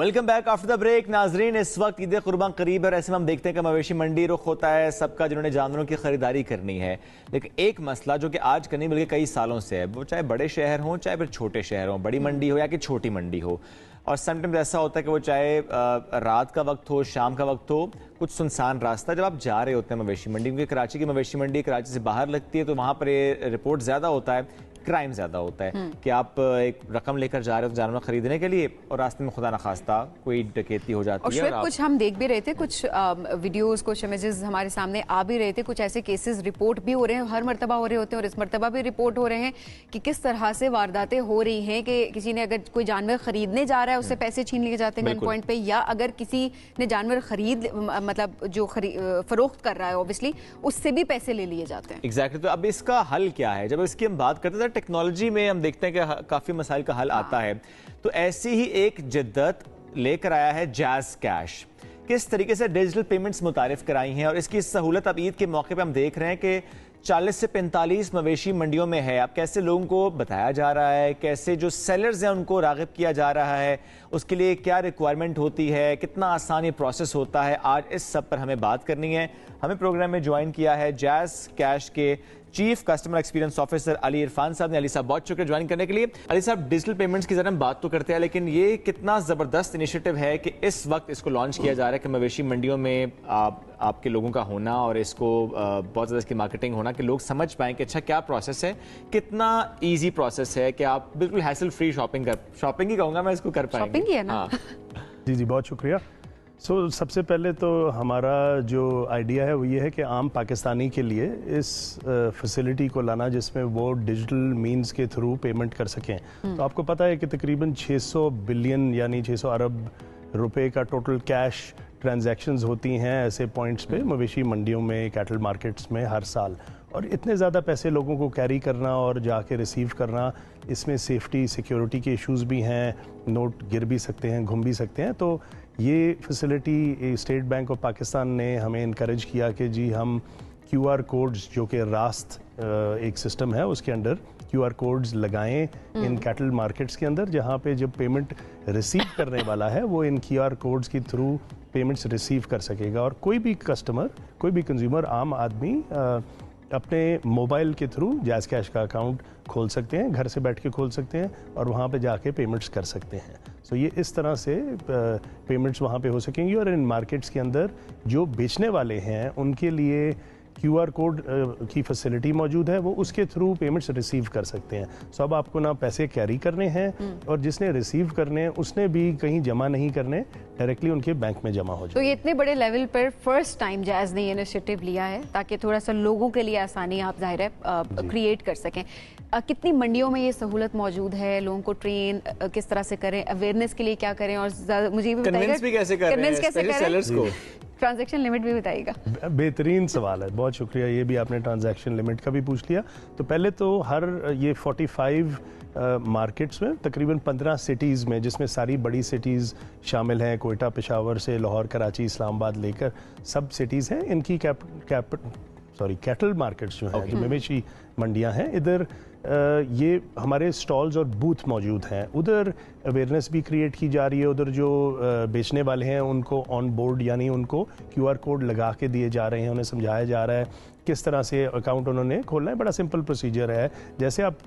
Welcome back after the break. नाजरीन, इस वक्त ईद कुर्बान करीब है, ऐसे में हम देखते हैं कि मवेशी मंडी रुख होता है सबका जिन्होंने जानवरों की खरीदारी करनी है। लेकिन एक मसला जो कि आज करनी बल्कि कई सालों से है, वो चाहे बड़े शहर हों चाहे फिर छोटे शहर हों, बड़ी मंडी हो या कि छोटी मंडी हो, और समटाइम्स ऐसा होता है कि वो चाहे रात का वक्त हो, शाम का वक्त हो, कुछ सुनसान रास्ता जब आप जा रहे होते हैं मवेशी मंडी, क्योंकि कराची की मवेशी मंडी कराची से बाहर लगती है, तो वहाँ पर ये रिपोर्ट ज़्यादा होता है, क्राइम ज़्यादा होता है कि आप एक रकम लेकर जा रहे हो जानवर खरीदने के लिए और रास्ते में खुदा न खास्ता कोई डकैती हो जाती है। और कुछ हम देख भी रहे थे, कुछ वीडियोस, कुछ इमेजेस हमारे सामने आ भी रहे थे, कुछ ऐसे केसेस रिपोर्ट भी हो रहे हैं, हर मरतबा हो रहे होते हैं और इस मरतबा भी रिपोर्ट हो रहे हैं कि किस तरह से वारदातें हो रही हैं कि किसी ने अगर कोई जानवर खरीदने जा रहा है उससे पैसे छीन लिए जाते हैं गन पॉइंट पे, या अगर किसी ने जानवर खरीद मतलब जो फरोख्त कर रहा है ऑब्वियसली उससे भी पैसे ले लिए जाते हैं। एग्जैक्टली। तो अब इसका हल क्या है? जब इसकी हम बात करते हैं टेक्नोलॉजी में हम देखते हैं कि काफी मसाइल का हल आता है, तो ऐसी ही एक जिद्दत लेकर आया है जैज़ कैश। किस तरीके से डिजिटल पेमेंट्स मुतारिफ कराई हैं और इसकी सहूलत अब ईद के मौके पे हम देख रहे हैं कि 40 से 45 मवेशी मंडियों में है। अब कैसे लोगों को बताया जा रहा है, कैसे जो सेलर्स हैं उनको राग़िब किया जा रहा है, उसके लिए क्या रिक्वायरमेंट होती है, कितना आसान ये प्रोसेस होता है, आज इस सब पर हमें बात करनी है। हमें प्रोग्राम में ज्वाइन किया है जैज़ कैश के chief customer experience officer Ali Irfan साहब ने। अली साहब बहुत शुक्रिया ज्वाइन करने के लिए। अली साहब, डिजिटल पेमेंट्स की जरा हम बात तो करते हैं, लेकिन ये कितना ज़बरदस्त इनिशिएटिव है कि इस वक्त इसको लॉन्च किया जा रहा है कि मवेशी मंडियों में आपके लोगों का होना और इसको बहुत ज़्यादा इसकी मार्केटिंग होना कि लोग समझ पाएँ कि अच्छा क्या प्रोसेस है, कितना ईजी प्रोसेस है कि आप बिल्कुल हैसल फ्री शॉपिंग ही कहूँगा मैं इसको कर पाएंगे। शॉपिंग ही है ना? जी, बहुत शुक्रिया। सबसे पहले तो हमारा जो आइडिया है वो ये है कि आम पाकिस्तानी के लिए इस फैसिलिटी को लाना जिसमें वो डिजिटल मींस के थ्रू पेमेंट कर सकें। तो आपको पता है कि तकरीबन 600 बिलियन यानी 600 अरब रुपए का टोटल कैश ट्रांजैक्शंस होती हैं ऐसे पॉइंट्स पे मवेशी मंडियों में, कैटल मार्केट्स में हर साल। और इतने ज़्यादा पैसे लोगों को कैरी करना और जाके रिसीव करना, इसमें सेफ्टी सिक्योरिटी के इश्यूज़ भी हैं, नोट गिर भी सकते हैं, घूम भी सकते हैं। तो ये facility state bank of Pakistan ने हमें इनकरेज किया कि जी हम QR कोड्स, जो कि रास्त एक सिस्टम है, उसके अंडर QR कोड्स लगाएं इन कैटल मार्केट्स के अंदर, जहाँ पे जब पेमेंट रिसीव करने वाला है वो इन QR कोड्स के थ्रू पेमेंट्स रिसीव कर सकेगा। और कोई भी कस्टमर, कोई भी कंज्यूमर, आम आदमी अपने मोबाइल के थ्रू जैज़ कैश का अकाउंट खोल सकते हैं, घर से बैठ के खोल सकते हैं और वहाँ पे जाके पेमेंट्स कर सकते हैं। सो ये इस तरह से पेमेंट्स वहाँ पे हो सकेंगी। और इन मार्केट्स के अंदर जो बेचने वाले हैं उनके लिए QR कोड की फैसिलिटी मौजूद है, वो उसके थ्रू पेमेंट्स रिसीव कर सकते हैं। सो अब आपको ना पैसे कैरी करने हैं और जिसने रिसीव करने हैं उसने भी कहीं जमा नहीं करने, डायरेक्टली उनके बैंक में जमा हो जाए। तो ये इतने बड़े लेवल पर फर्स्ट टाइम जैज़ ने इनिशिएटिव लिया है ताकि थोड़ा सा लोगों के लिए आसानी आप जाहिर है क्रिएट कर सकें। कितनी मंडियों में ये सहूलत मौजूद है? लोगों को ट्रेन किस तरह से करें, अवेयरनेस के लिए क्या करें, और मुझे भी बताइएगा कन्विंस भी कैसे करें सेलर्स को? ट्रांजैक्शन लिमिट भी बताइएगा। बेहतरीन सवाल है, बहुत शुक्रिया। ये भी आपने ट्रांजैक्शन लिमिट का भी पूछ लिया। तो पहले तो हर ये 45 मार्केट्स में तकरीबन 15 सिटीज़ में, जिसमें सारी बड़ी सिटीज़ शामिल हैं, कोयटा, पेशावर से लाहौर, कराची, इस्लामाबाद लेकर सब सिटीज़ हैं। इनकी कैटल मार्केट्स जो हैं, जो मवेशी मंडियां हैं, इधर ये हमारे स्टॉल्स और बूथ मौजूद हैं। उधर अवेयरनेस भी क्रिएट की जा रही है। उधर जो बेचने वाले हैं उनको ऑन बोर्ड यानी उनको QR कोड लगा के दिए जा रहे हैं, उन्हें समझाया जा रहा है किस तरह से अकाउंट उन्होंने खोलना है। बड़ा सिंपल प्रोसीजर है, जैसे आप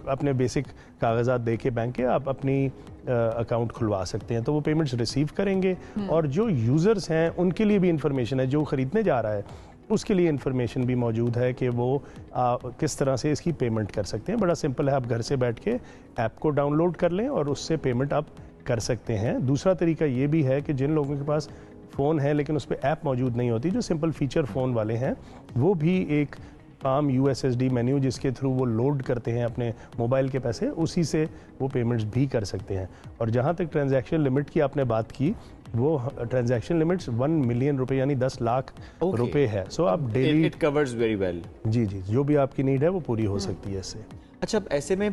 अपने बेसिक कागजात दे के बैंक के आप अपनी अकाउंट खुलवा सकते हैं, तो वो पेमेंट्स रिसीव करेंगे। और जो यूज़र्स हैं उनके लिए भी इंफॉर्मेशन है, जो ख़रीदने जा रहा है उसके लिए इंफॉर्मेशन भी मौजूद है कि वो किस तरह से इसकी पेमेंट कर सकते हैं। बड़ा सिंपल है, आप घर से बैठ के ऐप को डाउनलोड कर लें और उससे पेमेंट आप कर सकते हैं। दूसरा तरीका ये भी है कि जिन लोगों के पास फ़ोन है लेकिन उस पर ऐप मौजूद नहीं होती, जो सिंपल फीचर फ़ोन वाले हैं, वो भी एक पाम USSD मेन्यू जिसके थ्रू वो लोड करते हैं अपने मोबाइल के पैसे, उसी से वो पेमेंट्स भी कर सकते हैं। और जहाँ तक ट्रांजैक्शन लिमिट की आपने बात की, वो ट्रांजैक्शन लिमिट्स 1 मिलियन रुपए यानी 10 लाख रुपए है। सो आप daily it covers very well. जी, जो भी आपकी नीड है वो पूरी हो सकती है इससे। अच्छा, ऐसे में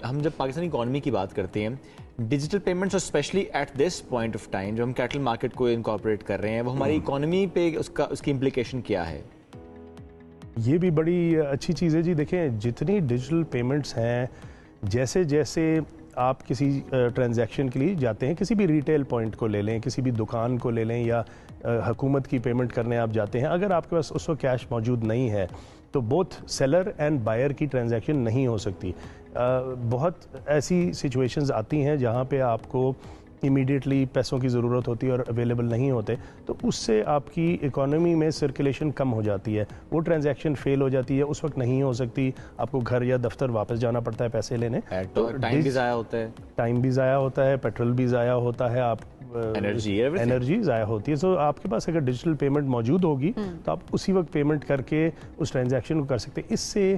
हम जब पाकिस्तानी इकॉनमी की बात करते हैं, डिजिटल पेमेंट्स और specially at this point of time जब हम कैटल मार्केट को इनकॉर्पोरेट कर रहे हैं, वो हमारी इकॉनमी पे उसकी इम्प्लीकेशन क्या है? ये भी बड़ी अच्छी चीज़ है जी। देखें, जितनी डिजिटल पेमेंट्स हैं, जैसे जैसे आप किसी ट्रांजैक्शन के लिए जाते हैं, किसी भी रिटेल पॉइंट को ले लें, किसी भी दुकान को ले लें, या हुकूमत की पेमेंट करने आप जाते हैं, अगर आपके पास उस वक्त कैश मौजूद नहीं है तो बोथ सेलर एंड बायर की ट्रांजैक्शन नहीं हो सकती। बहुत ऐसी सिचुएशंस आती हैं जहाँ पे आपको इमीडिएटली पैसों की ज़रूरत होती है और अवेलेबल नहीं होते, तो उससे आपकी इकोनॉमी में सर्कुलेशन कम हो जाती है, वो ट्रांजैक्शन फेल हो जाती है, उस वक्त नहीं हो सकती, आपको घर या दफ्तर वापस जाना पड़ता है पैसे लेने, तो टाइम भी ज़ाया होता है, पेट्रोल भी ज़ाया होता है, आप एनर्जी ज़ाया होती है। सो आपके पास अगर डिजिटल पेमेंट मौजूद होगी तो आप उसी वक्त पेमेंट करके उस ट्रांजैक्शन को कर सकते हैं। इससे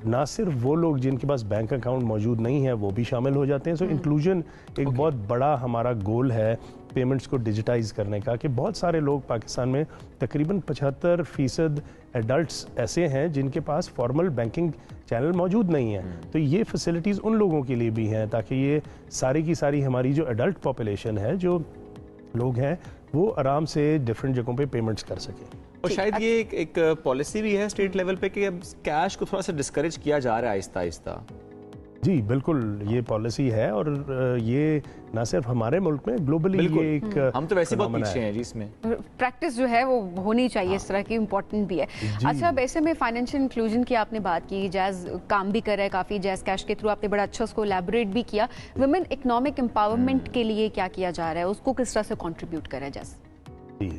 ना सिर्फ वो लोग जिनके पास बैंक अकाउंट मौजूद नहीं है वो भी शामिल हो जाते हैं। सो इंक्लूजन एक बहुत बड़ा हमारा गोल है पेमेंट्स को डिजिटाइज करने का, कि बहुत सारे लोग पाकिस्तान में तकरीबन 75% एडल्ट्स ऐसे हैं जिनके पास फॉर्मल बैंकिंग चैनल मौजूद नहीं है। तो ये फैसिलिटीज़ उन लोगों के लिए भी हैं ताकि ये सारी की सारी हमारी जो एडल्ट पॉपुलेशन है, जो लोग हैं, वो आराम से डिफरेंट जगहों पे पेमेंट्स कर सकें। और शायद ये एक पॉलिसी भी है स्टेट लेवल पे कि अब कैश को थोड़ा सा डिस्करेज किया जा रहा है आहिस्ता आहिस्ता। जी बिल्कुल, ये पॉलिसी है और ये ना सिर्फ हमारे मुल्क में, ग्लोबली ये एक हम तो वैसे बहुत पीछे हैं जी इसमें। प्रैक्टिस जो है वो होनी चाहिए, इस तरह की इम्पोर्टेंट भी है। अच्छा, अब ऐसे में फाइनेंशियल इंक्लूजन की आपने बात की, जैज काम भी कर रहा है काफ़ी, जैज कैश के थ्रू आपने बड़ा अच्छा उसको एलैबोरेट भी किया। वुमेन इकोनॉमिक एम्पावरमेंट के लिए क्या किया जा रहा है, उसको किस तरह से कॉन्ट्रीब्यूट कर रहा है जैज? जी,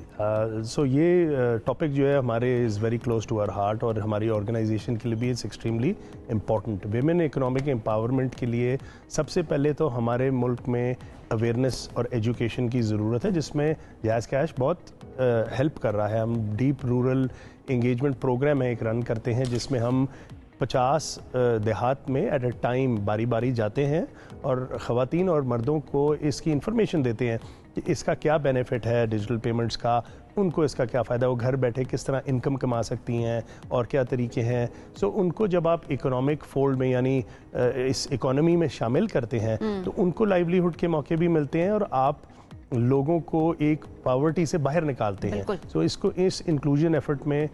सो ये टॉपिक जो है हमारे is very close to our heart और हमारी ऑर्गेनाइजेशन के लिए भी it's extremely important. Women economic empowerment के लिए सबसे पहले तो हमारे मुल्क में अवेयरनेस और एजुकेशन की ज़रूरत है, जिसमें जैज कैश बहुत हेल्प कर रहा है। हम डीप रूरल इंगेजमेंट प्रोग्राम है एक रन करते हैं, जिसमें हम 50 देहात में एट अ टाइम बारी बारी जाते हैं और ख़वातीन और मर्दों को इसकी इन्फॉर्मेशन देते हैं कि इसका क्या बेनिफिट है डिजिटल पेमेंट्स का, उनको इसका क्या फ़ायदा, वो घर बैठे किस तरह इनकम कमा सकती हैं और क्या तरीके हैं। सो उनको जब आप इकोनॉमिक फोल्ड में यानी इस इकोनॉमी में शामिल करते हैं तो उनको लाइवलीहुड के मौके भी मिलते हैं और आप लोगों को एक पॉवर्टी से बाहर निकालते हैं। सो इसको इस इंक्लूजन एफर्ट में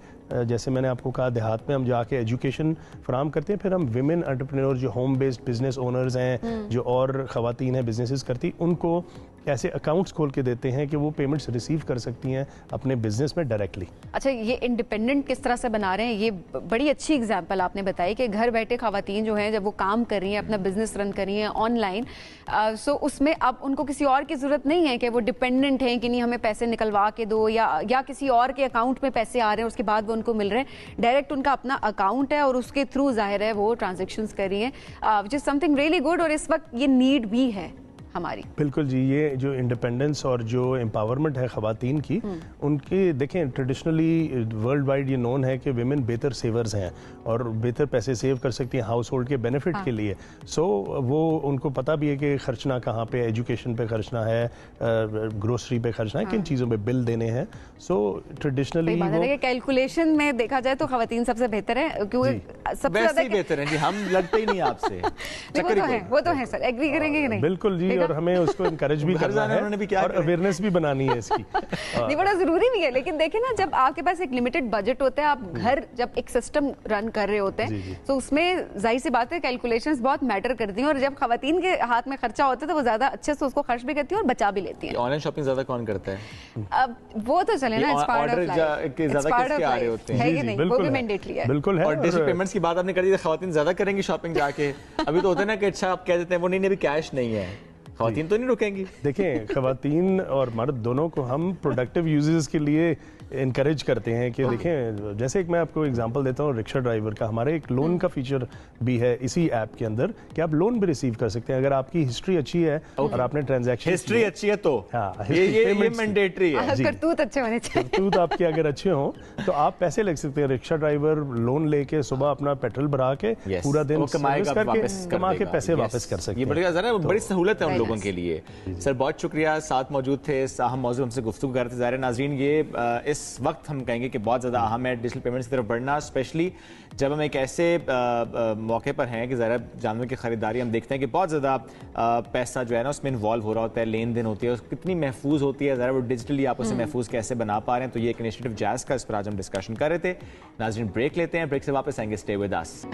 जैसे मैंने आपको कहा, देहात में हम जाके एजुकेशन फराहम करते हैं, फिर हम विमेन एंटरप्रेन्योर जो होम बेस्ड बिजनेस ओनर्स हैं, जो और ख़वातीन हैं बिजनेसेस करती, उनको ऐसे अकाउंट्स खोल के देते हैं कि वो पेमेंट्स रिसीव कर सकती हैं अपने बिजनेस में डायरेक्टली। अच्छा, ये इंडिपेंडेंट किस तरह से बना रहे हैं, ये बड़ी अच्छी एग्जांपल आपने बताई कि घर बैठे ख़वातीन जो हैं जब वो काम कर रही हैं, अपना बिजनेस रन कर रही हैं ऑनलाइन, सो उसमें अब उनको किसी और की ज़रूरत नहीं है कि वो डिपेंडेंट हैं कि नहीं हमें पैसे निकलवा के दो या किसी और के अकाउंट में पैसे आ रहे हैं उसके बाद वो उनको मिल रहे हैं। डायरेक्ट उनका अपना अकाउंट है और उसके थ्रू जाहिर है वो ट्रांजेक्शन्स कर रही हैं, which is something really good, और इस वक्त ये नीड भी है हमारी। बिल्कुल जी, ये जो इंडिपेंडेंस और जो एम्पावरमेंट है ख़वातीन की, उनके देखें ट्रेडिशनली वर्ल्ड वाइड ये नोन है कि विमेन बेहतर सेवर्स हैं और बेहतर पैसे सेव कर सकती हैं हाउस होल्ड के बेनिफिट के लिए। सो वो उनको पता भी है कि खर्चना कहाँ पे, एजुकेशन पे खर्चना है, ग्रोसरी पे खर्चना है, किन चीज़ों पे बिल देने हैं। सो ट्रेडिशनली कैलकुलेशन में देखा जाए तो ख़वातीन सबसे बेहतर है, क्योंकि सबसे ज़्यादा बेहतर है जी, हम लड़ते ही नहीं आपसे। वो तो है सर, एग्री करेंगे कि नहीं? बिल्कुल जी, और हमें उसको इनकरेज भी करना है और अवेयरनेस भी बनानी है इसकी। नहीं, बड़ा जरूरी भी है, लेकिन देखिए ना, जब आपके पास एक लिमिटेड बजट होता है, आप घर जब एक सिस्टम रन कर रहे होते हैं तो उसमें जाहिर सी बात है कैलकुलेशंस बहुत मैटर करती हैं, और जब खवातीन के हाथ में खर्चा होता है तो वो ज्यादा अच्छे से उसको खर्च भी करती हैं और बचा भी लेती हैं। ऑनलाइन शॉपिंग ज्यादा कौन करता है? अब वो तो चले ना, इट्स पार्ट ऑफ लाइफ, ज्यादा किसके आ रहे होते हैं, है कि नहीं, वो भी मैंडेटरी है। बिल्कुल है। और डिजिटल पेमेंट्स की बात आपने कर दी, खवातीन ज्यादा करेंगी शॉपिंग जाके। अभी तो होता है ना कि अच्छा आप कह देते हैं वो नहीं, अभी कैश नहीं है, ख़वातीन तो नहीं रुकेंगी। देखें, ख़वातीन और मर्द दोनों को हम प्रोडक्टिव यूजेस के लिए इनकरेज करते हैं कि देखें, जैसे एक मैं आपको एग्जांपल देता हूँ रिक्शा ड्राइवर का, हमारे एक लोन का फीचर भी है इसी ऐप के अंदर कि आप लोन भी रिसीव कर सकते हैं अगर आपकी हिस्ट्री अच्छी है और आपने ट्रांजैक्शन हिस्ट्री अच्छी है तो ये मैंडेटरी है। करतूत अच्छे होने चाहिए, करतूत आपके अगर अच्छे हों तो आप पैसे लग सकते हैं। रिक्शा ड्राइवर लोन लेके सुबह अपना पेट्रोल भरा के पूरा दिन सर्विस करके कमा के पैसे वापस कर सकते हैं। ये बड़ी सहूलत है उन लोगों के लिए। सर बहुत शुक्रिया, साथ मौजूद थे, इस अहम मौजूद हमसे गुफ्तगू करते जा रहे हैं। नाज़रीन, ये इस वक्त हम कहेंगे कि बहुत ज़्यादा अहम है डिजिटल पेमेंट्स की तरफ बढ़ना, स्पेशली जब हम एक ऐसे मौके पर हैं कि ज़रा जानवर की ख़रीदारी हम देखते हैं कि बहुत ज़्यादा पैसा जो है ना उसमें इन्वॉल्व हो रहा होता है, लेन देन होती है, कितनी महफूज होती है, ज़रा वो डिजिटली आप उसे महफूज कैसे बना पा रहे हैं। तो ये एक इनिशिएटिव जैज़ का, इस पर आज हम डिस्कशन कर रहे थे। नाज़रीन, ब्रेक लेते हैं, ब्रेक से वापस आएंगे, स्टे विद अस।